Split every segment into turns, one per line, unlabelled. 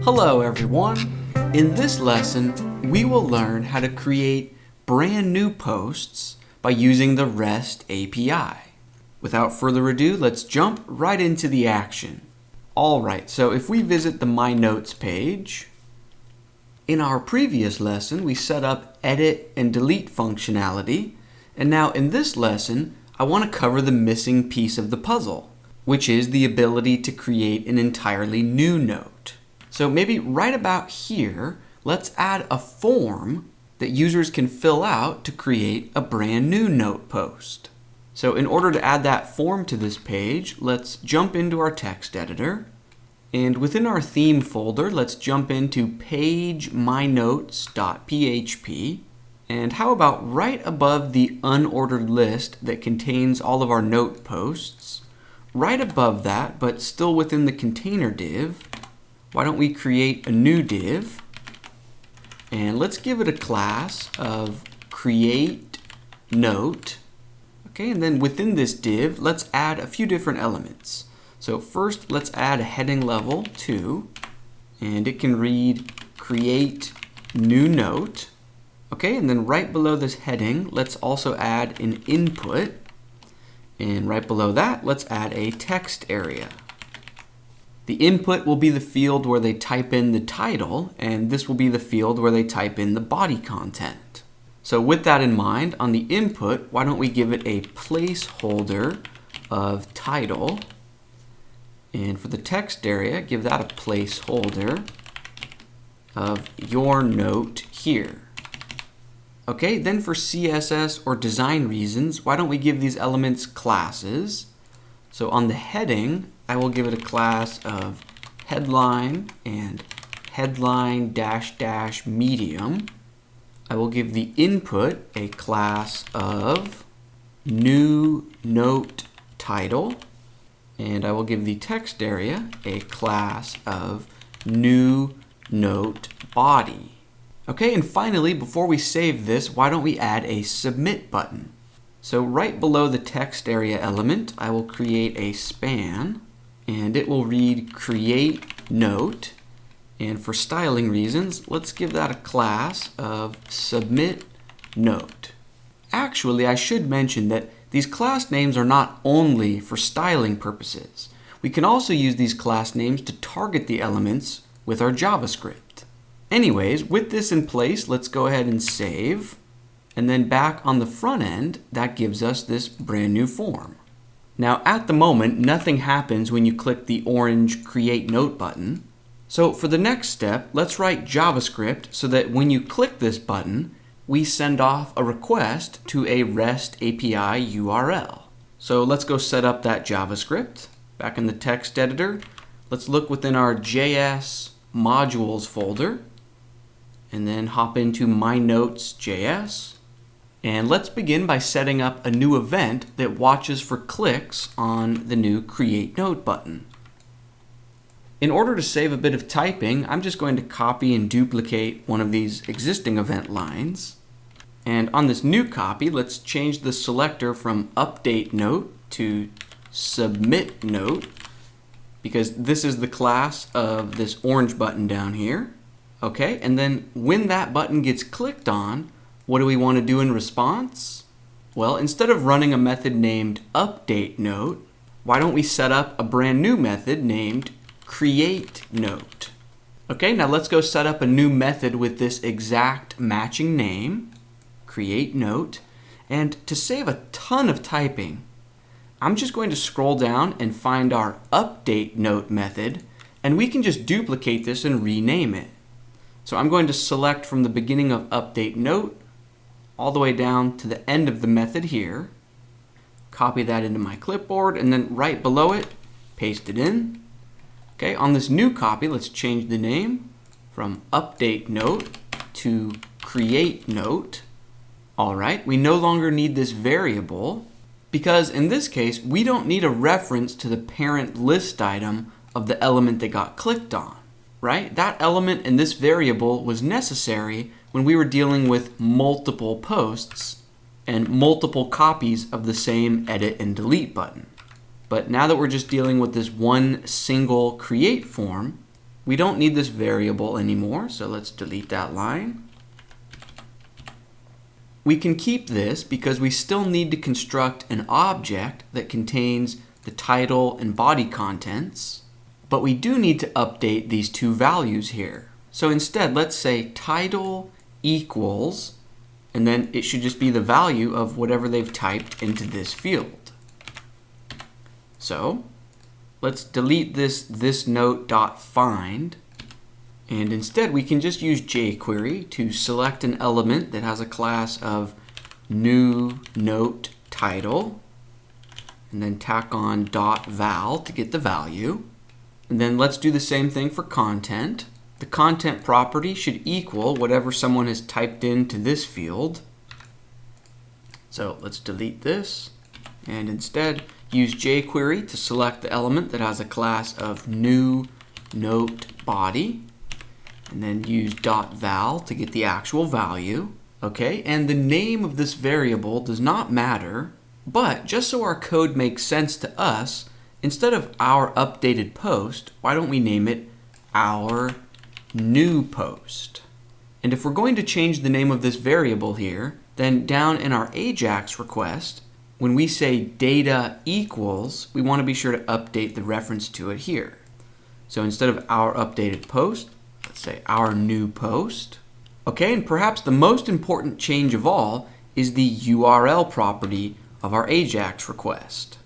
Hello everyone! In this lesson, we will learn how to create brand new posts by using the REST API. Without further ado, let's jump right into the action. Alright, so if we visit the My Notes page, in our previous lesson we set up edit and delete functionality, and now in this lesson I want to cover the missing piece of the puzzle, which is the ability to create an entirely new note. So maybe right about here, let's add a form that users can fill out to create a brand new note post. So in order to add that form to this page, let's jump into our text editor. And within our theme folder, let's jump into page.mynotes.php. And how about right above the unordered list that contains all of our note posts, right above that, but still within the container div, why don't we create a new div, and let's give it a class of create note. Okay, and then within this div, let's add a few different elements. So first, let's add a heading level 2, and it can read create new note. Okay, and then right below this heading, let's also add an input, and right below that, let's add a text area. The input will be the field where they type in the title, and this will be the field where they type in the body content. So with that in mind, on the input, why don't we give it a placeholder of title, and for the text area, give that a placeholder of your note here. Okay, then for CSS or design reasons, why don't we give these elements classes? So on the heading, I will give it a class of headline and headline -- medium. I will give the input a class of new note title, and I will give the text area a class of new note body. Okay, and finally, before we save this, why don't we add a submit button? So right below the text area element, I will create a span, and it will read create note, and for styling reasons, let's give that a class of submit note. Actually, I should mention that these class names are not only for styling purposes. We can also use these class names to target the elements with our JavaScript. Anyways, with this in place, let's go ahead and save. And then back on the front end, that gives us this brand new form. Now at the moment, nothing happens when you click the orange Create Note button. So for the next step, let's write JavaScript so that when you click this button, we send off a request to a REST API URL. So let's go set up that JavaScript. Back in the text editor, let's look within our JS modules folder, and then hop into MyNotes.js. And let's begin by setting up a new event that watches for clicks on the new Create Note button. In order to save a bit of typing, I'm just going to copy and duplicate one of these existing event lines. And on this new copy, let's change the selector from update note to submit note, because this is the class of this orange button down here. Okay, and then when that button gets clicked on, what do we want to do in response? Well, instead of running a method named updateNote, why don't we set up a brand new method named createNote? Okay, now let's go set up a new method with this exact matching name, createNote. And to save a ton of typing, I'm just going to scroll down and find our updateNote method, and we can just duplicate this and rename it. So I'm going to select from the beginning of updateNote all the way down to the end of the method here, copy that into my clipboard, and then right below it, paste it in. Okay, on this new copy, let's change the name from updateNote to createNote. All right, we no longer need this variable because in this case, we don't need a reference to the parent list item of the element that got clicked on. Right? That element in this variable was necessary when we were dealing with multiple posts and multiple copies of the same edit and delete button. But now that we're just dealing with this one single create form, We don't need this variable anymore, so let's delete that line. We can keep this because we still need to construct an object that contains the title and body contents, but we do need to update these two values here. So instead, let's say title equals, and then it should just be the value of whatever they've typed into this field. So let's delete this note.find, and instead we can just use jQuery to select an element that has a class of new note title, and then tack on .val to get the value. And then let's do the same thing for content. The content property should equal whatever someone has typed into this field. So let's delete this and instead use jQuery to select the element that has a class of new note body, and then use .val to get the actual value. Okay, and the name of this variable does not matter, but just so our code makes sense to us, instead of our updated post, why don't we name it our new post? And if we're going to change the name of this variable here, then down in our AJAX request, when we say data equals, we want to be sure to update the reference to it here. So instead of our updated post, let's say our new post. Okay, and perhaps the most important change of all is the URL property of our AJAX request.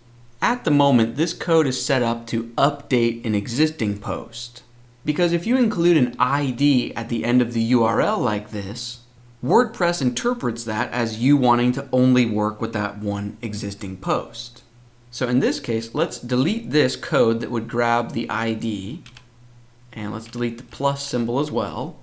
At the moment, this code is set up to update an existing post. Because if you include an ID at the end of the URL like this, WordPress interprets that as you wanting to only work with that one existing post. So in this case, let's delete this code that would grab the ID, and let's delete the plus symbol as well.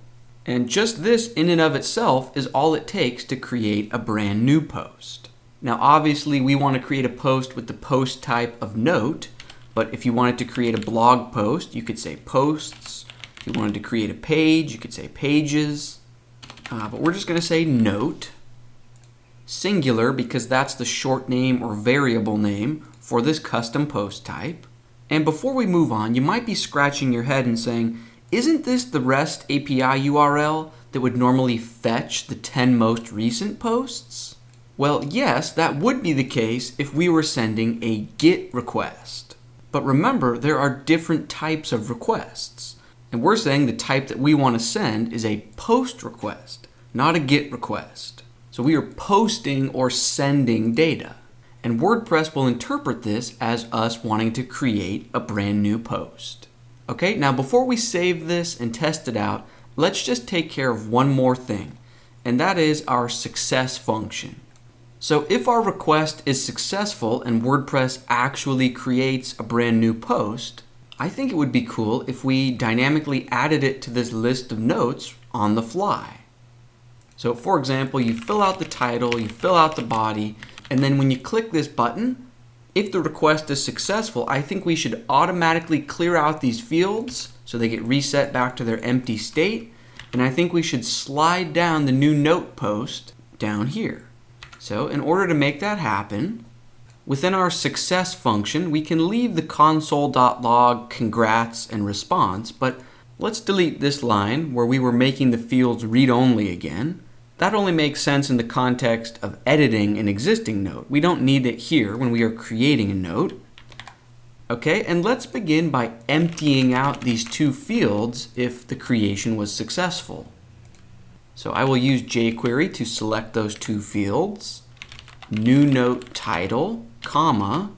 And just this in and of itself is all it takes to create a brand new post. Now obviously we want to create a post with the post type of note, but if you wanted to create a blog post, you could say posts. If you wanted to create a page, you could say pages. But we're just going to say note, singular, because that's the short name or variable name for this custom post type. And before we move on, you might be scratching your head and saying, isn't this the REST API URL that would normally fetch the 10 most recent posts? Well, yes, that would be the case if we were sending a GET request. But remember, there are different types of requests. And we're saying the type that we want to send is a POST request, not a GET request. So we are posting or sending data. And WordPress will interpret this as us wanting to create a brand new post. Okay, now before we save this and test it out, let's just take care of one more thing, and that is our success function. So if our request is successful and WordPress actually creates a brand new post, I think it would be cool if we dynamically added it to this list of notes on the fly. So for example, you fill out the title, you fill out the body, and then when you click this button, if the request is successful, I think we should automatically clear out these fields so they get reset back to their empty state. And I think we should slide down the new note post down here. So in order to make that happen, within our success function, we can leave the console.log congrats and response, but let's delete this line where we were making the fields read-only again. That only makes sense in the context of editing an existing note. We don't need it here when we are creating a note. Okay, and let's begin by emptying out these two fields if the creation was successful. So I will use jQuery to select those two fields. New note title, comma,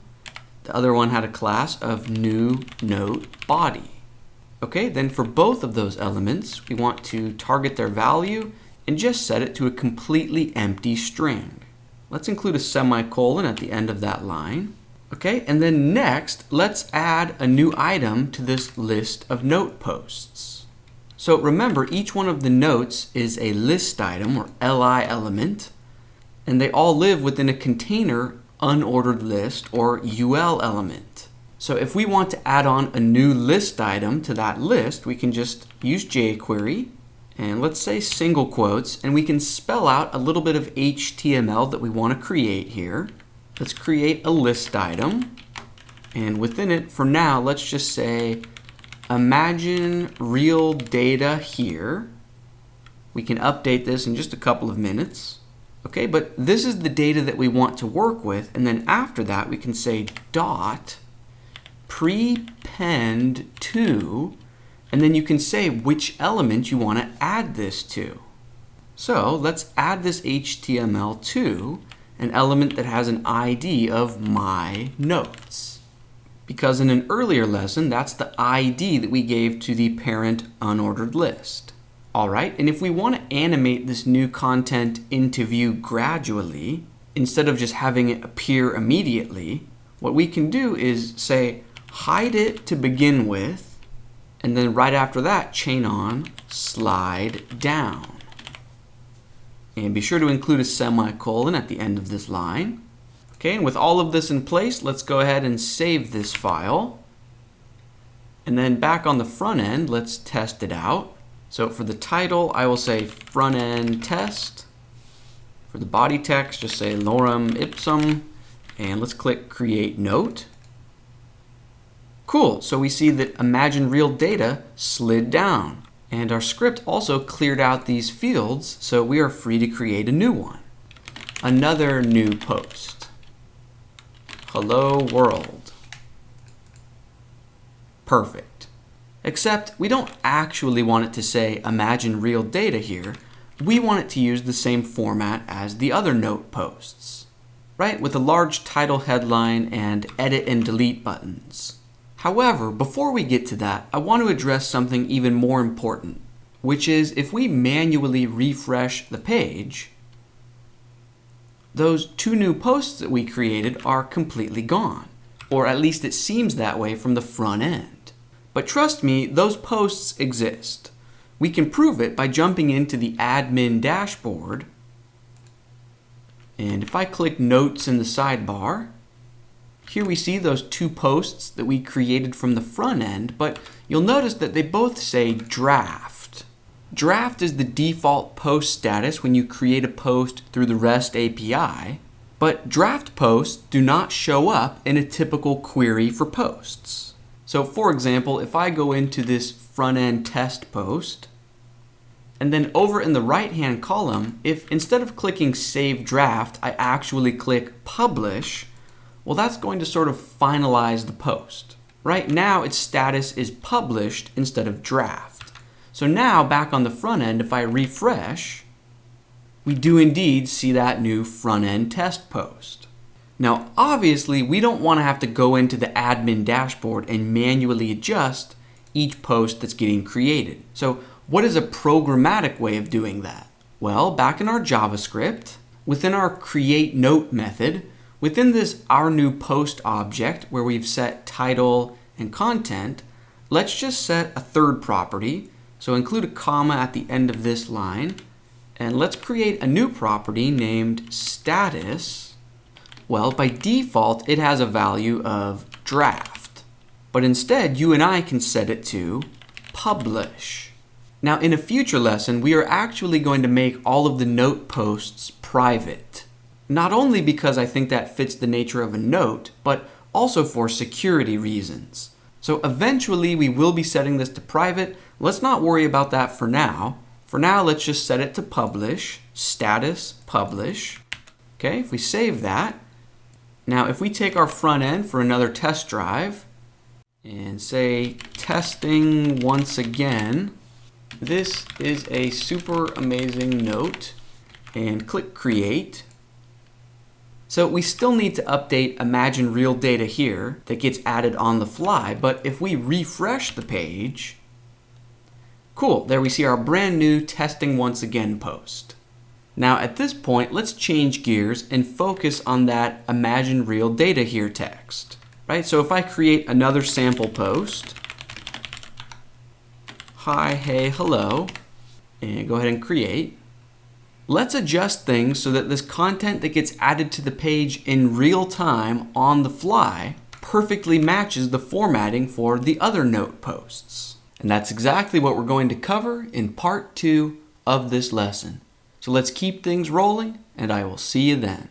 the other one had a class of new note body. Okay, then for both of those elements, we want to target their value and just set it to a completely empty string. Let's include a semicolon at the end of that line. Okay, and then next, let's add a new item to this list of note posts. So remember, each one of the notes is a list item or LI element, and they all live within a container unordered list or UL element. So if we want to add on a new list item to that list, we can just use jQuery, and let's say single quotes, and we can spell out a little bit of HTML that we want to create here. Let's create a list item, and within it, for now, let's just say imagine real data here. We can update this in just a couple of minutes. Okay, but this is the data that we want to work with, and then after that we can say dot prepend to, and then you can say which element you want to add this to. So let's add this HTML to an element that has an ID of my notes. Because in an earlier lesson, that's the ID that we gave to the parent unordered list. All right, and if we want to animate this new content into view gradually, instead of just having it appear immediately, what we can do is say hide it to begin with, and then right after that, chain on slide down. And be sure to include a semicolon at the end of this line. Okay, and with all of this in place, let's go ahead and save this file. And then back on the front end, let's test it out. So for the title, I will say front end test. For the body text, just say lorem ipsum. And let's click create note. Cool, so we see that imagine real data slid down. And our script also cleared out these fields, so we are free to create a new one. Another new post. Hello world. Perfect. Except we don't actually want it to say imagine real data here. We want it to use the same format as the other note posts, right? With a large title headline and edit and delete buttons. However, before we get to that, I want to address something even more important, which is if we manually refresh the page, those two new posts that we created are completely gone, or at least it seems that way from the front end. But trust me, those posts exist. We can prove it by jumping into the admin dashboard, and if I click notes in the sidebar, here we see those two posts that we created from the front end, but you'll notice that they both say draft. Draft is the default post status when you create a post through the REST API, but draft posts do not show up in a typical query for posts. So for example, if I go into this front end test post, and then over in the right hand column, if instead of clicking save draft, I actually click publish, well, that's going to sort of finalize the post. Right now, its status is published instead of draft. So now, back on the front end, if I refresh, we do indeed see that new front end test post. Now, obviously, we don't want to have to go into the admin dashboard and manually adjust each post that's getting created. So what is a programmatic way of doing that? Well, back in our JavaScript, within our create note method, within this our new post object where we've set title and content, let's just set a third property. So include a comma at the end of this line. And let's create a new property named status. Well, by default, it has a value of draft. But instead, you and I can set it to publish. Now, in a future lesson, we are actually going to make all of the note posts private. Not only because I think that fits the nature of a note, but also for security reasons. So eventually we will be setting this to private. Let's not worry about that for now. For now, let's just set it to publish, status publish. Okay, if we save that. Now, if we take our front end for another test drive and say testing once again, this is a super amazing note, and click create. So we still need to update imagine real data here that gets added on the fly, but if we refresh the page, cool, there we see our brand new testing once again post. Now at this point, let's change gears and focus on that imagine real data here text, right? So if I create another sample post, hi, hey, hello, and go ahead and create. Let's adjust things so that this content that gets added to the page in real time on the fly perfectly matches the formatting for the other note posts. And that's exactly what we're going to cover in part 2 of this lesson. So let's keep things rolling, and I will see you then.